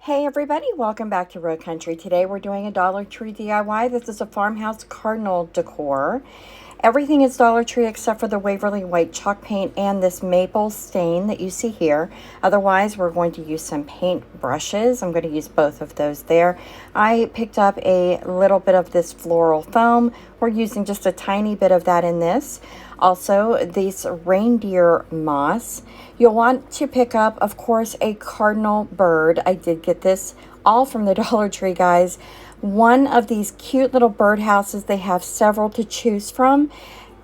Hey everybody, welcome back to Road Country. Today we're doing a Dollar Tree DIY. This is a Farmhouse Cardinal Decor. Everything is Dollar Tree except for the Waverly white chalk paint and this maple stain that you see here. Otherwise, we're going to use some paint brushes. I'm going to use both of those there. I picked up a little bit of this floral foam. We're using just a tiny bit of that in this. Also, this reindeer moss. You'll want to pick up, of course, a cardinal bird. I did get this all from the Dollar Tree, guys. One of these cute little birdhouses. They have several to choose from.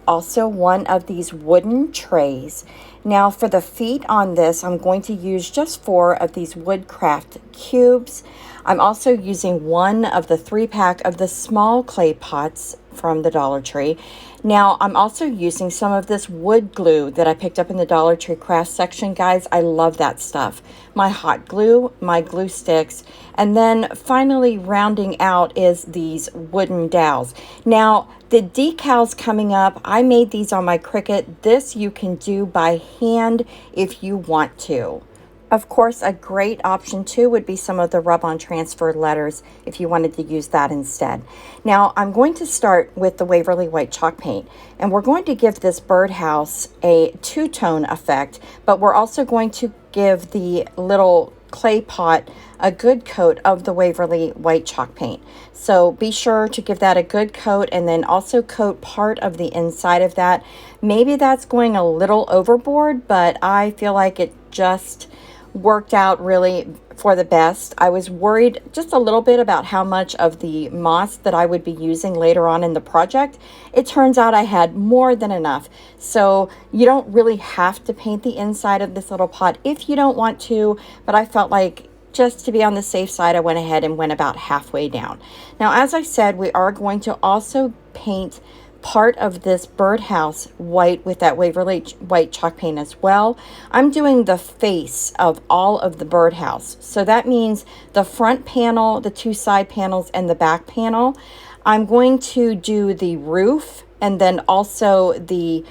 Also, one of these wooden trays. Now, for the feet on this, I'm going to use just 4 of these woodcraft cubes. I'm also using one of the 3-pack of the small clay pots from the Dollar Tree. Now, I'm also using some of this wood glue that I picked up in the Dollar Tree craft section. Guys, I love that stuff. My hot glue, my glue sticks, and then finally rounding out is these wooden dowels. Now, the decals coming up, I made these on my Cricut. This you can do by hand if you want to. Of course, a great option too would be some of the rub-on transfer letters if you wanted to use that instead. Now, I'm going to start with the Waverly white chalk paint, and we're going to give this birdhouse a two-tone effect, but we're also going to give the little clay pot a good coat of the Waverly white chalk paint. So be sure to give that a good coat and then also coat part of the inside of that. Maybe that's going a little overboard, but I feel like it just worked out really for the best. I was worried just a little bit about how much of the moss that I would be using later on in the project. It turns out I had more than enough. So you don't really have to paint the inside of this little pot if you don't want to, but I felt like just to be on the safe side, I went ahead and went about halfway down. Now, as I said, we are going to also paint part of this birdhouse white with that Waverly white chalk paint as well. I'm doing the face of all of the birdhouse. So that means the front panel, the 2 side panels, and the back panel. I'm going to do the roof and then also the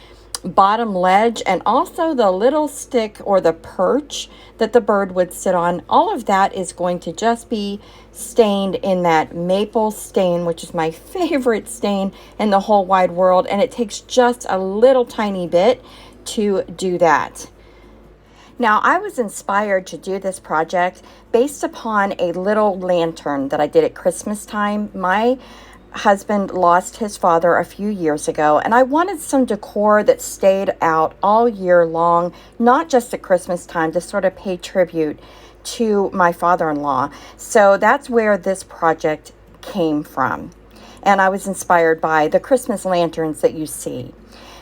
bottom ledge and also the little stick or the perch that the bird would sit on. All of that is going to just be stained in that maple stain, which is my favorite stain in the whole wide world, and it takes just a little tiny bit to do that. Now, I was inspired to do this project based upon a little lantern that I did at Christmas time. My husband lost his father a few years ago, and I wanted some decor that stayed out all year long, not just at Christmas time, to sort of pay tribute to my father-in-law. So that's where this project came from. And I was inspired by the Christmas lanterns that you see.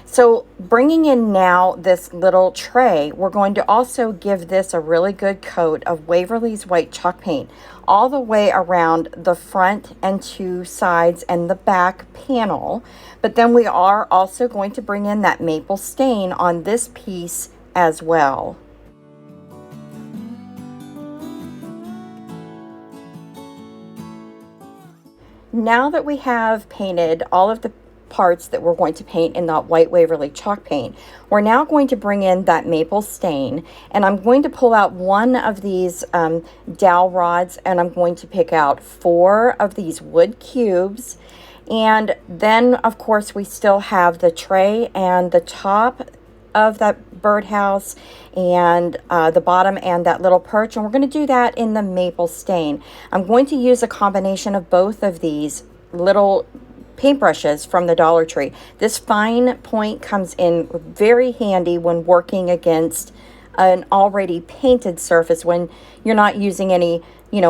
So bringing in now this little tray, we're going to also give this a really good coat of Waverly's white chalk paint all the way around the front and 2 sides and the back panel. But then we are also going to bring in that maple stain on this piece as well. Now that we have painted all of the parts that we're going to paint in that white Waverly chalk paint, we're now going to bring in that maple stain, and I'm going to pull out one of these dowel rods, and I'm going to pick out 4 of these wood cubes. And then of course we still have the tray and the top of that birdhouse and the bottom and that little perch, and we're going to do that in the maple stain. I'm going to use a combination of both of these little paintbrushes from the Dollar Tree. This fine point comes in very handy when working against an already painted surface when you're not using any,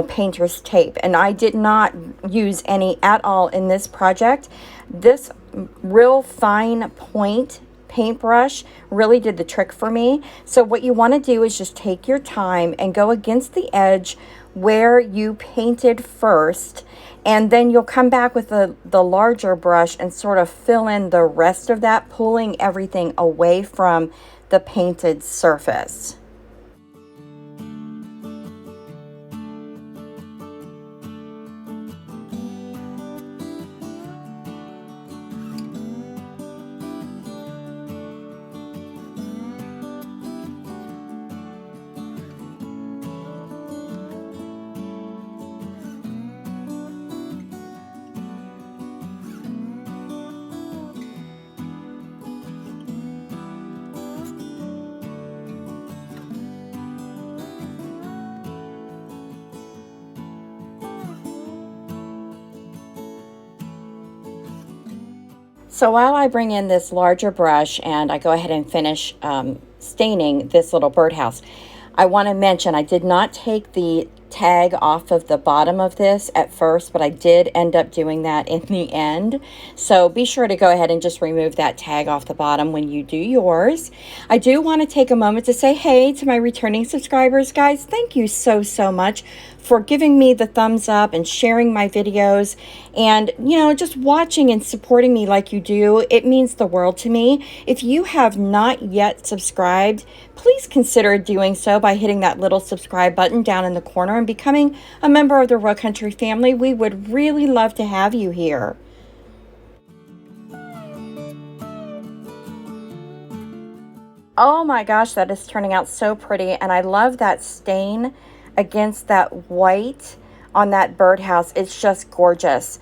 painter's tape. And I did not use any at all in this project. This real fine point paintbrush really did the trick for me. So what you want to do is just take your time and go against the edge where you painted first, and then you'll come back with the larger brush and sort of fill in the rest of that, pulling everything away from the painted surface. So while I bring in this larger brush and I go ahead and finish staining this little birdhouse, I want to mention I did not take the tag off of the bottom of this at first, but I did end up doing that in the end. So be sure to go ahead and just remove that tag off the bottom when you do yours. I do want to take a moment to say hey to my returning subscribers, guys. Thank you so much for giving me the thumbs up and sharing my videos and, you know, just watching and supporting me like you do. It means the world to me. If you have not yet subscribed, please consider doing so by hitting that little subscribe button down in the corner and becoming a member of the Row Country family. We would really love to have you here. Oh my gosh, that is turning out so pretty, and I love that stain against that white on that birdhouse. It's just gorgeous.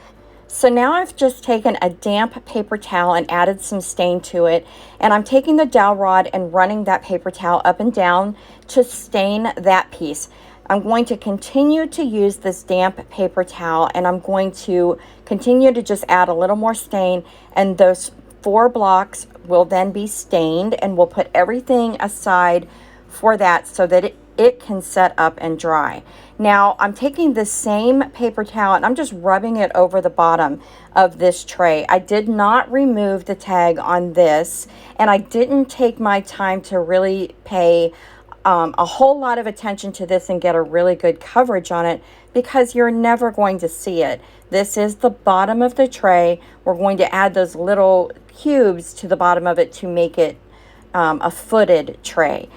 So now I've just taken a damp paper towel and added some stain to it, and I'm taking the dowel rod and running that paper towel up and down to stain that piece. I'm going to continue to use this damp paper towel, and I'm going to continue to just add a little more stain, and those 4 blocks will then be stained, and we'll put everything aside for that so that it can set up and dry. Now I'm taking the same paper towel and I'm just rubbing it over the bottom of this tray. I did not remove the tag on this, and I didn't take my time to really pay a whole lot of attention to this and get a really good coverage on it, because you're never going to see it. This is the bottom of the tray. We're going to add those little cubes to the bottom of it to make it a footed tray.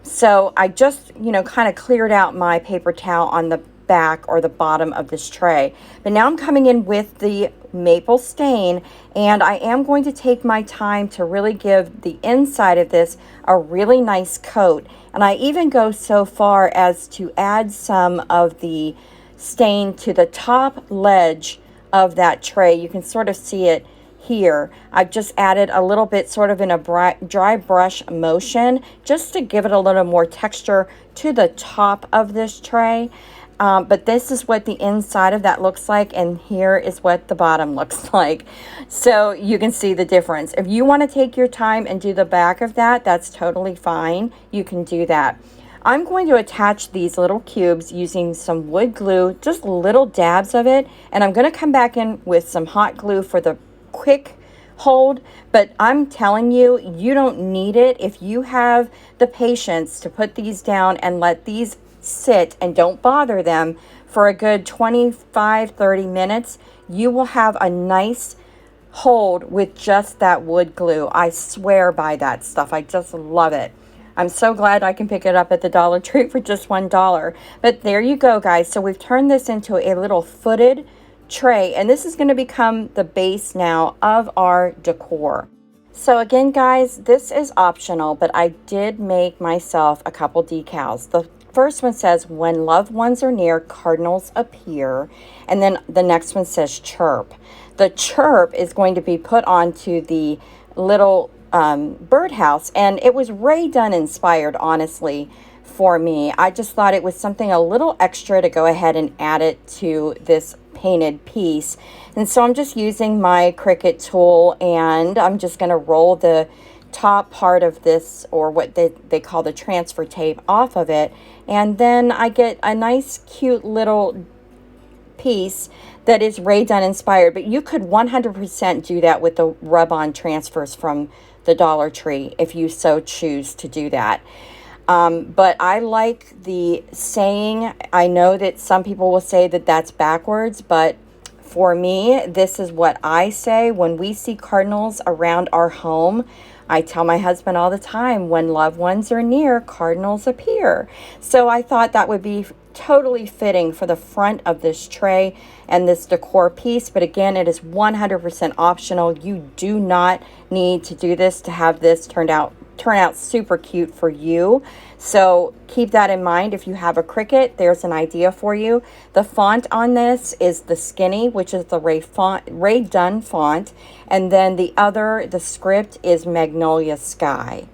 So I just, you know, kind of cleared out my paper towel on the back or the bottom of this tray. But now I'm coming in with the maple stain, and I am going to take my time to really give the inside of this a really nice coat. And I even go so far as to add some of the stain to the top ledge of that tray. You can sort of see it here. I've just added a little bit sort of in a dry brush motion just to give it a little more texture to the top of this tray. But this is what the inside of that looks like, and here is what the bottom looks like. So you can see the difference. If you want to take your time and do the back of that, that's totally fine. You can do that. I'm going to attach these little cubes using some wood glue, just little dabs of it, and I'm going to come back in with some hot glue for the quick hold. But I'm telling you, you don't need it. If you have the patience to put these down and let these sit and don't bother them for a good 25-30 minutes, you will have a nice hold with just that wood glue. I swear by that stuff. I just love it. I'm so glad I can pick it up at the Dollar Tree for just $1. But there you go, guys. So we've turned this into a little footed tray, and this is going to become the base now of our decor. So again, guys, this is optional, but I did make myself a couple decals. The first one says, "When loved ones are near, Cardinals appear," and then the next one says chirp. The chirp is going to be put onto the little birdhouse, and it was Ray Dunn inspired, honestly, for me. I just thought it was something a little extra to go ahead and add it to this painted piece. And so I'm just using my Cricut tool, and I'm just going to roll the top part of this, or what they call the transfer tape, off of it, and then I get a nice cute little piece that is Ray Dunn inspired. But you could 100% do that with the rub-on transfers from the Dollar Tree if you so choose to do that. But I like the saying. I know that some people will say that that's backwards, but for me, this is what I say. When we see cardinals around our home, I tell my husband all the time, when loved ones are near, cardinals appear. So I thought that would be totally fitting for the front of this tray and this decor piece. But again, it is 100% optional. You do not need to do this to have this turn out super cute for you. So keep that in mind. If you have a Cricut, there's an idea for you. The font on this is the Skinny, which is the Ray Dunn font, and then the script is Magnolia Sky.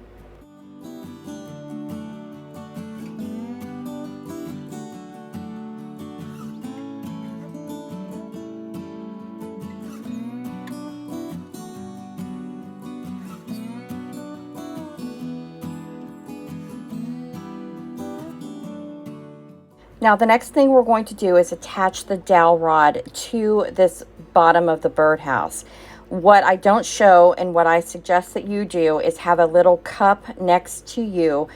Now the next thing we're going to do is attach the dowel rod to this bottom of the birdhouse. What I don't show and what I suggest that you do is have a little cup next to you.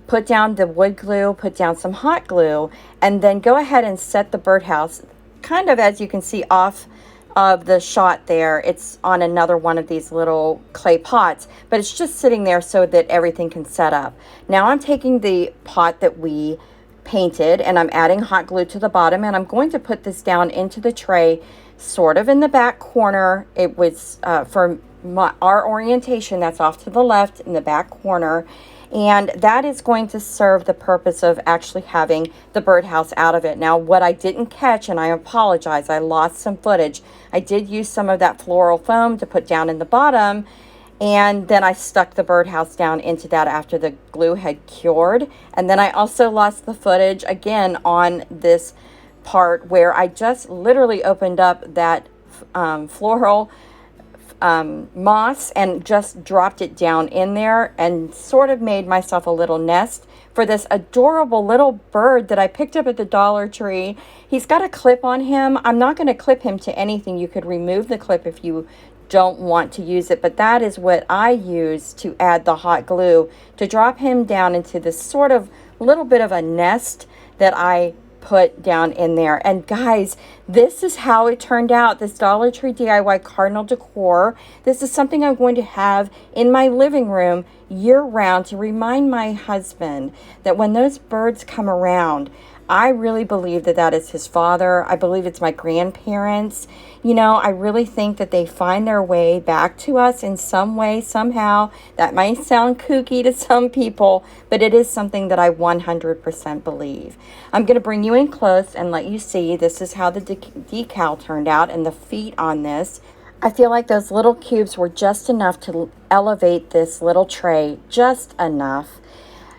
Put down the wood glue, put down some hot glue, and then go ahead and set the birdhouse kind of, as you can see off of the shot there. It's on another one of these little clay pots, but it's just sitting there so that everything can set up. Now I'm taking the pot that we painted and I'm adding hot glue to the bottom, and I'm going to put this down into the tray sort of in the back corner. It was for our orientation, that's off to the left in the back corner, and that is going to serve the purpose of actually having the birdhouse out of it. Now what I didn't catch, and I apologize, I lost some footage, I did use some of that floral foam to put down in the bottom, and then I stuck the birdhouse down into that after the glue had cured. And then I also lost the footage again on this part where I just literally opened up that floral moss and just dropped it down in there and sort of made myself a little nest for this adorable little bird that I picked up at the Dollar Tree. He's got a clip on him. I'm not going to clip him to anything. You could remove the clip if you don't want to use it, but that is what I use to add the hot glue to drop him down into this sort of little bit of a nest that I put down in there. And guys, this is how it turned out, this Dollar Tree DIY Cardinal Decor. This is something I'm going to have in my living room year round to remind my husband that when those birds come around, I really believe that that is his father. I believe it's my grandparents. You know, I really think that they find their way back to us in some way, somehow. That might sound kooky to some people, but it is something that I 100% believe. I'm going to bring you in close and let you see. This is how the decal turned out and the feet on this. I feel like those little cubes were just enough to elevate this little tray, just enough.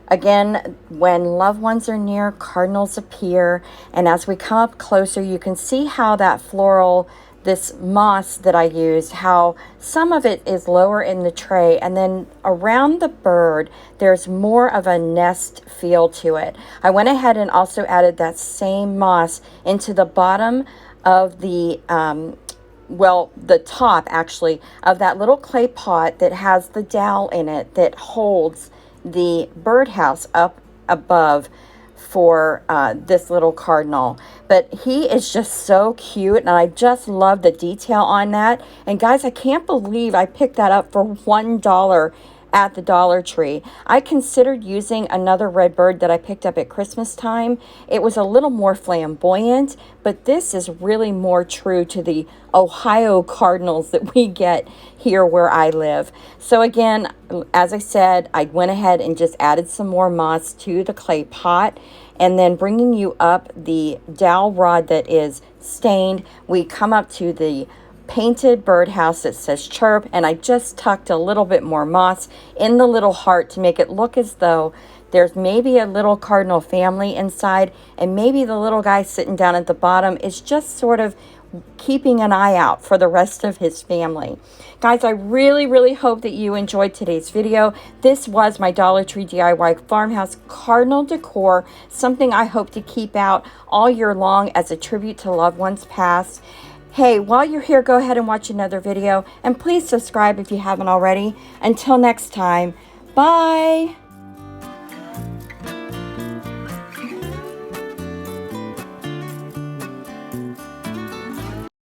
Again, when loved ones are near, cardinals appear. And as we come up closer, you can see how that floral, this moss that I used, how some of it is lower in the tray. And then around the bird, there's more of a nest feel to it. I went ahead and also added that same moss into the bottom of the, the top actually, of that little clay pot that has the dowel in it that holds the birdhouse up above for this little cardinal. But he is just so cute, and I just love the detail on that. And guys, I can't believe I picked that up for $1 at the Dollar Tree. I considered using another red bird that I picked up at Christmas time. It was a little more flamboyant, but this is really more true to the Ohio Cardinals that we get here where I live. So again, as I said, I went ahead and just added some more moss to the clay pot, and then bringing you up the dowel rod that is stained, we come up to the painted birdhouse that says chirp, and I just tucked a little bit more moss in the little heart to make it look as though there's maybe a little cardinal family inside, and maybe the little guy sitting down at the bottom is just sort of keeping an eye out for the rest of his family. Guys, I really hope that you enjoyed today's video. This was my Dollar Tree DIY Farmhouse Cardinal Decor, something I hope to keep out all year long as a tribute to loved ones past. Hey, while you're here, go ahead and watch another video, and please subscribe if you haven't already. Until next time, bye!